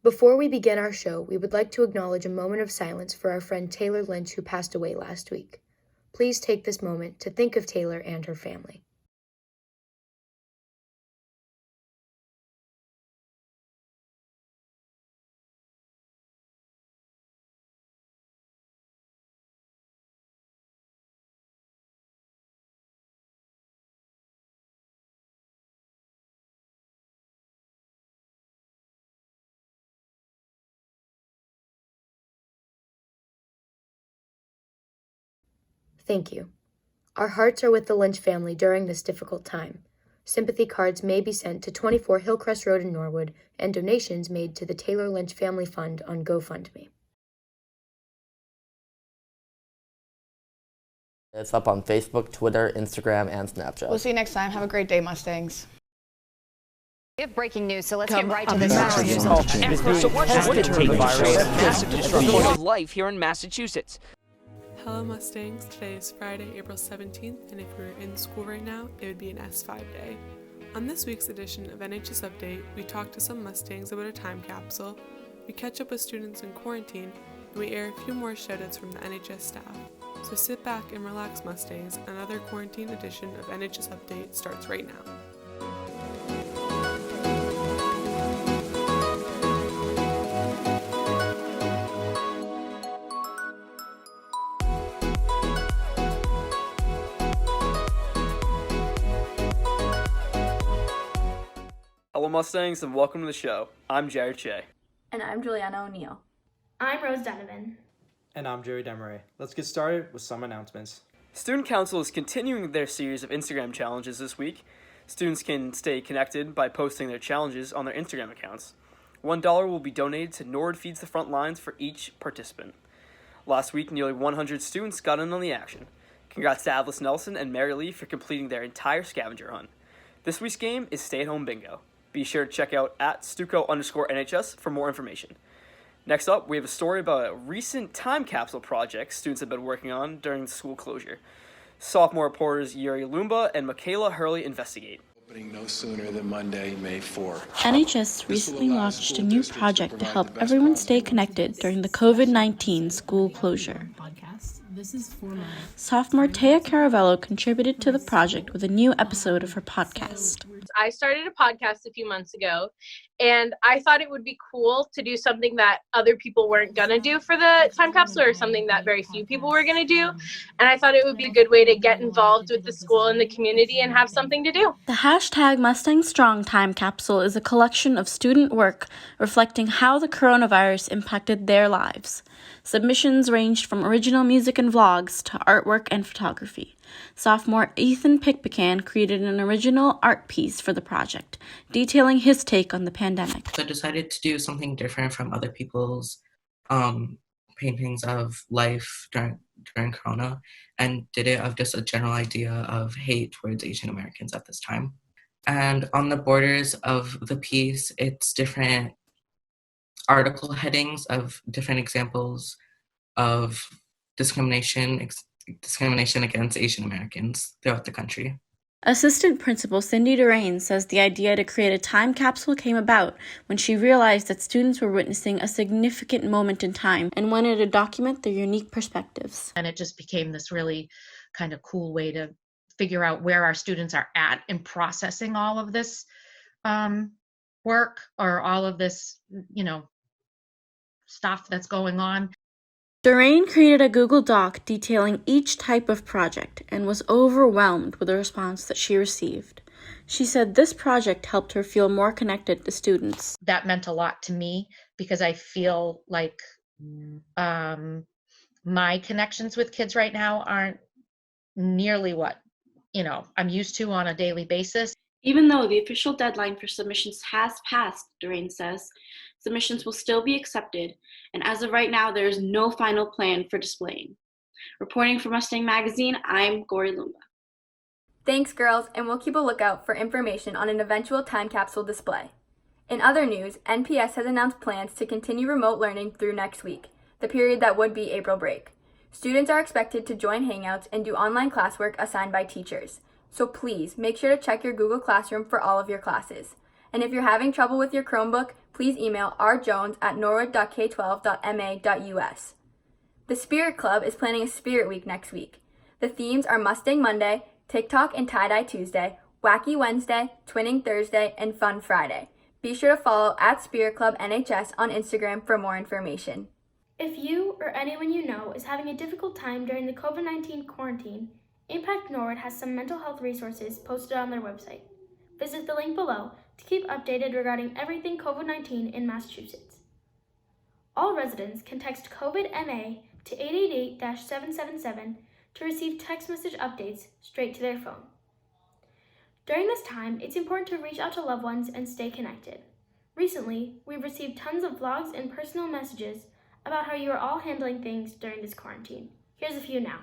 Before we begin our show, we would like to acknowledge a moment of silence for our friend Taylor Lynch, who passed away last week. Please take this moment to think of Taylor and her family. Thank you. Our hearts are with the Lynch family during this difficult time. Sympathy cards may be sent to 24 Hillcrest Road in Norwood, and donations made to the Taylor Lynch Family Fund on GoFundMe. It's up on Facebook, Twitter, Instagram, and Snapchat. We'll see you next time. Have a great day, Mustangs. We have breaking news, so let's get right to this. So what's the massive disruption of life here in Massachusetts? Hello Mustangs, today is Friday, April 17th, and if we were in school right now, it would be an S5 day. On this week's edition of NHS Update, we talk to some Mustangs about a time capsule, we catch up with students in quarantine, and we air a few more shoutouts from the NHS staff. So sit back and relax, Mustangs, another quarantine edition of NHS Update starts right now. Hello Mustangs and welcome to the show. I'm Jared Shea. And I'm Juliana O'Neill. I'm Rose Donovan. And I'm Joey Demeray. Let's get started with some announcements. Student Council is continuing their series of Instagram challenges this week. Students can stay connected by posting their challenges on their Instagram accounts. $1 will be donated to Norwood Feeds the Front Lines for each participant. Last week, nearly 100 students got in on the action. Congrats to Atlas Nelson and Mary Lee for completing their entire scavenger hunt. This week's game is Stay at Home Bingo. Be sure to check out @Stuco_NHS for more information. Next up, we have a story about a recent time capsule project students have been working on during the school closure. Sophomore reporters Yuri Lumba and Michaela Hurley investigate. Opening no sooner than Monday, May 4. NHS recently launched a new project to help everyone stay connected during the COVID-19 school closure. Sophomore Taya Caravello contributed to the project with a new episode of her podcast. I started a podcast a few months ago, and I thought it would be cool to do something that other people weren't going to do for the time capsule, or something that very few people were going to do. And I thought it would be a good way to get involved with the school and the community and have something to do. The hashtag Mustang Strong Time Capsule is a collection of student work reflecting how the coronavirus impacted their lives. Submissions ranged from original music and vlogs to artwork and photography. Sophomore Ethan Pickpecan created an original art piece for the project, detailing his take on the pandemic. So I decided to do something different from other people's paintings of life during Corona, and did it of just a general idea of hate towards Asian Americans at this time. And on the borders of the piece, it's different article headings of different examples of discrimination against Asian Americans throughout the country. Assistant Principal Cindy Durain says the idea to create a time capsule came about when she realized that students were witnessing a significant moment in time and wanted to document their unique perspectives. And it just became this really kind of cool way to figure out where our students are at in processing all of this work, or all of this, stuff that's going on. Durain created a Google Doc detailing each type of project and was overwhelmed with the response that she received. She said this project helped her feel more connected to students. That meant a lot to me because I feel like my connections with kids right now aren't nearly what, I'm used to on a daily basis. Even though the official deadline for submissions has passed, Durain says, submissions will still be accepted, and as of right now, there is no final plan for displaying. Reporting for Mustang Magazine, I'm Gori Lumba. Thanks, girls, and we'll keep a lookout for information on an eventual time capsule display. In other news, NPS has announced plans to continue remote learning through next week, the period that would be April break. Students are expected to join Hangouts and do online classwork assigned by teachers. So please make sure to check your Google Classroom for all of your classes. And if you're having trouble with your Chromebook, please email rjones@norwood.k12.ma.us. The Spirit Club is planning a Spirit Week next week. The themes are Mustang Monday, TikTok and Tie-Dye Tuesday, Wacky Wednesday, Twinning Thursday, and Fun Friday. Be sure to follow @Spirit Club NHS on Instagram for more information. If you or anyone you know is having a difficult time during the COVID-19 quarantine, Impact Norwood has some mental health resources posted on their website. Visit the link below to keep updated regarding everything COVID-19 in Massachusetts. All residents can text COVID-MA to 888-777 to receive text message updates straight to their phone. During this time, it's important to reach out to loved ones and stay connected. Recently, we've received tons of vlogs and personal messages about how you are all handling things during this quarantine. Here's a few now.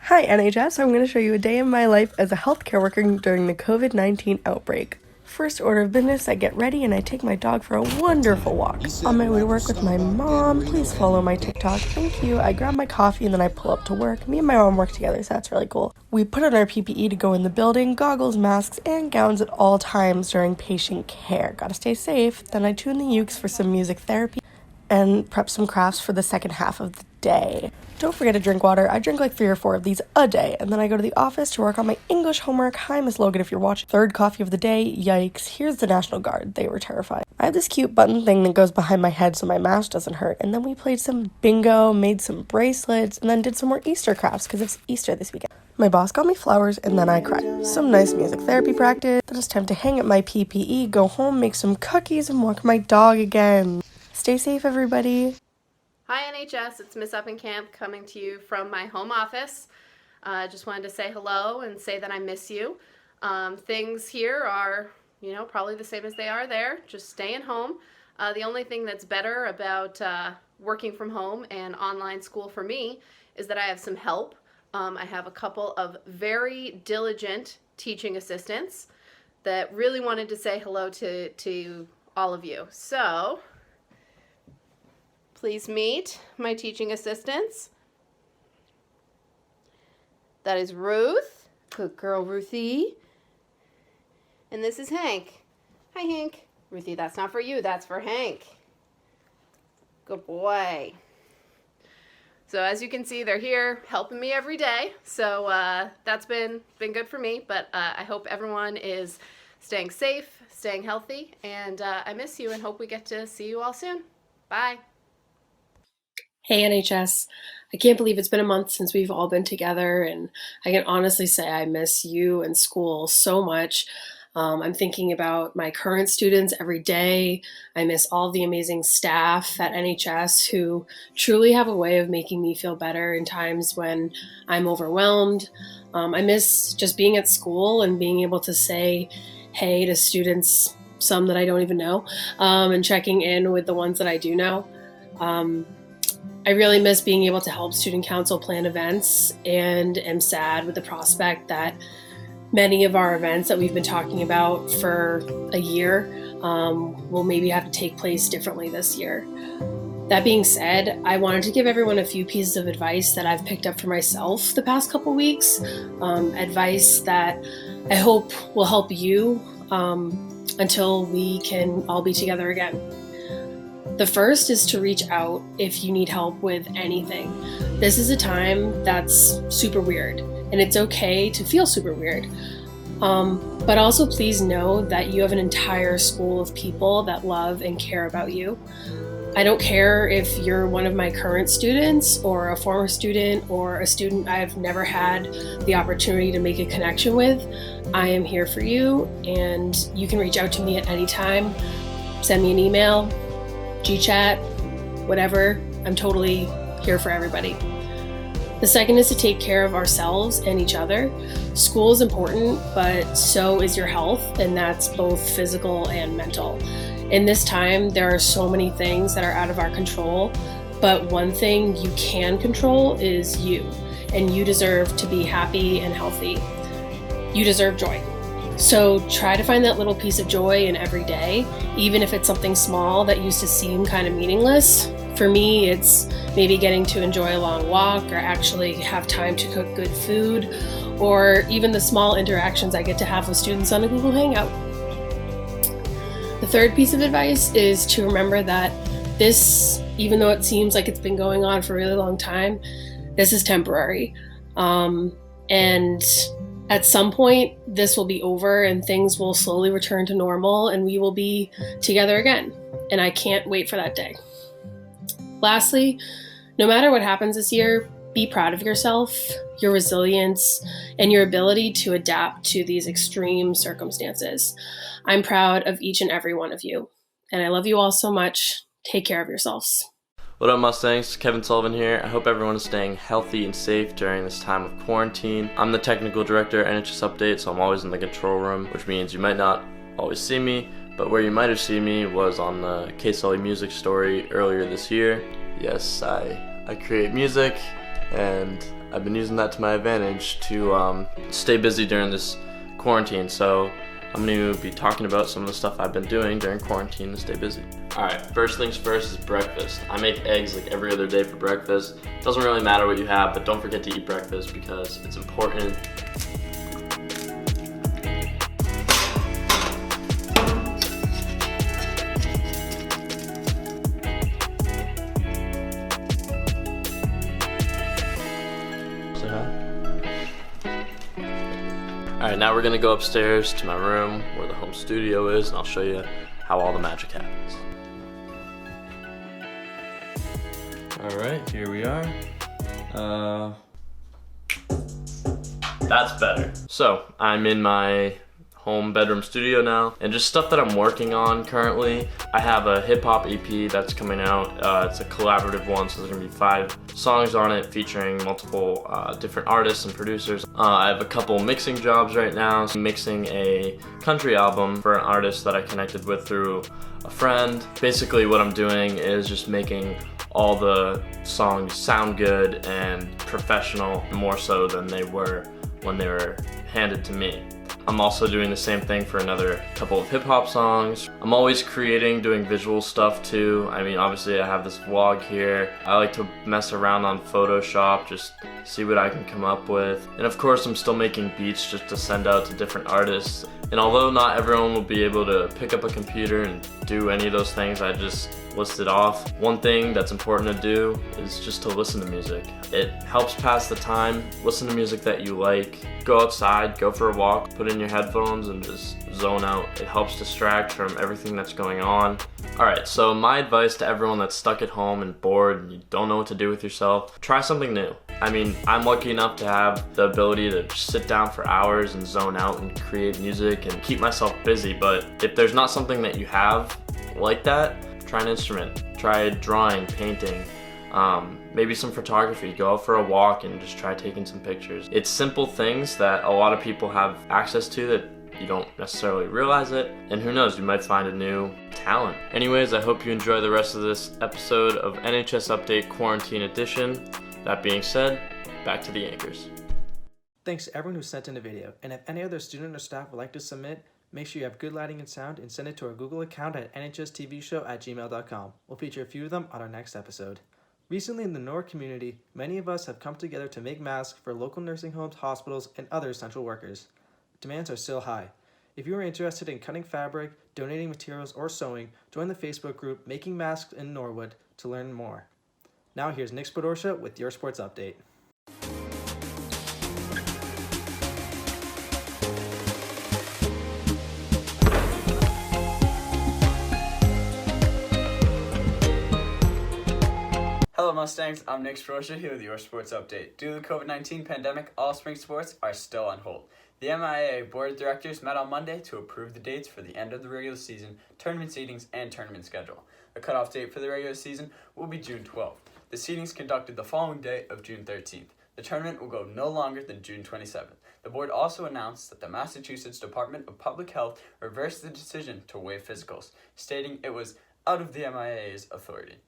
Hi NHS, I'm going to show you a day in my life as a healthcare worker during the COVID-19 outbreak. First order of business, I get ready and I take my dog for a wonderful walk. On my way to work with my mom, please follow my TikTok, thank you. I grab my coffee and then I pull up to work. Me and my mom work together, so that's really cool. We put on our PPE to go in the building, goggles, masks, and gowns at all times during patient care. Gotta stay safe. Then I tune the ukes for some music therapy and prep some crafts for the second half of the day. Don't forget to drink water. I drink like 3 or 4 of these a day, and then I go to the office to work on my English homework. Hi, Miss Logan, if you're watching. Third coffee of the day. Yikes. Here's the National Guard. They were terrified. I have this cute button thing that goes behind my head so my mask doesn't hurt, and then we played some bingo, made some bracelets, and then did some more Easter crafts because it's Easter this weekend. My boss got me flowers, and then I cried. Some nice music therapy practice. Then it's time to hang up my PPE, go home, make some cookies, and walk my dog again. Stay safe, everybody. Hi NHS, it's Miss Uppenkamp coming to you from my home office. Just wanted to say hello and say that I miss you. Things here are, probably the same as they are there, just staying home. The only thing that's better about working from home and online school for me is that I have some help. I have a couple of very diligent teaching assistants that really wanted to say hello to all of you. So, please meet my teaching assistants. That is Ruth. Good girl, Ruthie. And this is Hank. Hi, Hank. Ruthie, that's not for you. That's for Hank. Good boy. So as you can see, they're here helping me every day. So that's been good for me. But I hope everyone is staying safe, staying healthy. And I miss you and hope we get to see you all soon. Bye. Hey NHS, I can't believe it's been a month since we've all been together, and I can honestly say I miss you and school so much. I'm thinking about my current students every day. I miss all the amazing staff at NHS who truly have a way of making me feel better in times when I'm overwhelmed. I miss just being at school and being able to say hey to students, some that I don't even know, and checking in with the ones that I do know. I really miss being able to help student council plan events, and am sad with the prospect that many of our events that we've been talking about for a year will maybe have to take place differently this year. That being said, I wanted to give everyone a few pieces of advice that I've picked up for myself the past couple weeks, advice that I hope will help you until we can all be together again. The first is to reach out if you need help with anything. This is a time that's super weird, and it's okay to feel super weird. But also please know that you have an entire school of people that love and care about you. I don't care if you're one of my current students or a former student or a student I've never had the opportunity to make a connection with. I am here for you, and you can reach out to me at any time. Send me an email, GChat, whatever. I'm totally here for everybody. The second is to take care of ourselves and each other. School is important, but so is your health, and that's both physical and mental. In this time, there are so many things that are out of our control, but one thing you can control is you, and you deserve to be happy and healthy. You deserve joy. So try to find that little piece of joy in every day, even if it's something small that used to seem kind of meaningless. For me, it's maybe getting to enjoy a long walk, or actually have time to cook good food, or even the small interactions I get to have with students on a Google Hangout. The The third piece of advice is to remember that this, even though it seems like it's been going on for a really long time, this is temporary. And at some point, this will be over and things will slowly return to normal and we will be together again. And I can't wait for that day. Lastly, no matter what happens this year, be proud of yourself, your resilience, and your ability to adapt to these extreme circumstances. I'm proud of each and every one of you. And I love you all so much. Take care of yourselves. What up, Mustangs? Kevin Sullivan here. I hope everyone is staying healthy and safe during this time of quarantine. I'm the technical director at NHS Update, so I'm always in the control room, which means you might not always see me, but where you might have seen me was on the K Sully music story earlier this year. Yes, I create music, and I've been using that to my advantage to stay busy during this quarantine, so I'm going to be talking about some of the stuff I've been doing during quarantine to stay busy. Alright, first things first is breakfast. I make eggs like every other day for breakfast. Doesn't really matter what you have, but don't forget to eat breakfast because it's important. Alright, now we're going to go upstairs to my room where the home studio is, and I'll show you how all the magic happens. Alright, here we are. That's better. So, I'm in my home bedroom studio now, and just stuff that I'm working on currently. I have a hip-hop EP that's coming out. It's a collaborative one, so there's gonna be 5 songs on it featuring multiple different artists and producers. I have a couple mixing jobs right now. So I'm mixing a country album for an artist that I connected with through a friend. Basically what I'm doing is just making all the songs sound good and professional, more so than they were when they were handed to me. I'm also doing the same thing for another couple of hip-hop songs. I'm always creating, doing visual stuff too. I mean, obviously I have this vlog here. I like to mess around on Photoshop, just see what I can come up with. And of course, I'm still making beats just to send out to different artists. And although not everyone will be able to pick up a computer and do any of those things I just listed off, one thing that's important to do is just to listen to music. It helps pass the time. Listen to music that you like. Go outside, go for a walk, put in your headphones and just zone out. It helps distract from everything that's going on. Alright, so my advice to everyone that's stuck at home and bored and you don't know what to do with yourself, try something new. I mean, I'm lucky enough to have the ability to just sit down for hours and zone out and create music and keep myself busy, but if there's not something that you have like that, try an instrument. Try drawing, painting, maybe some photography. Go out for a walk and just try taking some pictures. It's simple things that a lot of people have access to that you don't necessarily realize it, and who knows, you might find a new talent. Anyways, I hope you enjoy the rest of this episode of NHS Update Quarantine Edition. That being said, back to the anchors. Thanks to everyone who sent in a video, and if any other student or staff would like to submit, make sure you have good lighting and sound and send it to our Google account at nhstvshow@gmail.com. We'll feature a few of them on our next episode. Recently in the Norwood community, many of us have come together to make masks for local nursing homes, hospitals, and other essential workers. Demands are still high. If you are interested in cutting fabric, donating materials, or sewing, join the Facebook group Making Masks in Norwood to learn more. Now here's Nick Spodorsha with your sports update. Hello Mustangs, I'm Nick Spodorsha here with your sports update. Due to the COVID-19 pandemic, all spring sports are still on hold. The MIAA Board of Directors met on Monday to approve the dates for the end of the regular season, tournament seedings, and tournament schedule. The cutoff date for the regular season will be June 12th. The seedings conducted the following day of June 13th. The tournament will go no longer than June 27th. The board also announced that the Massachusetts Department of Public Health reversed the decision to waive physicals, stating it was out of the MIAA's authority.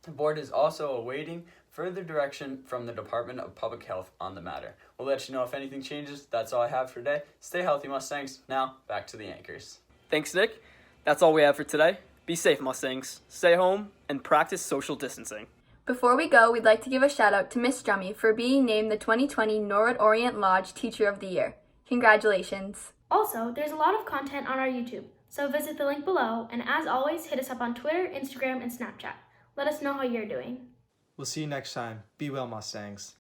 The board is also awaiting further direction from the Department of Public Health on the matter. We'll let you know if anything changes. That's all I have for today. Stay healthy, Mustangs. Now, back to the anchors. Thanks, Nick. That's all we have for today. Be safe, Mustangs. Stay home and practice social distancing. Before we go, we'd like to give a shout out to Miss Drummy for being named the 2020 Norwood Orient Lodge Teacher of the Year. Congratulations. Also, there's a lot of content on our YouTube. So visit the link below, and as always, hit us up on Twitter, Instagram, and Snapchat. Let us know how you're doing. We'll see you next time. Be well, Mustangs.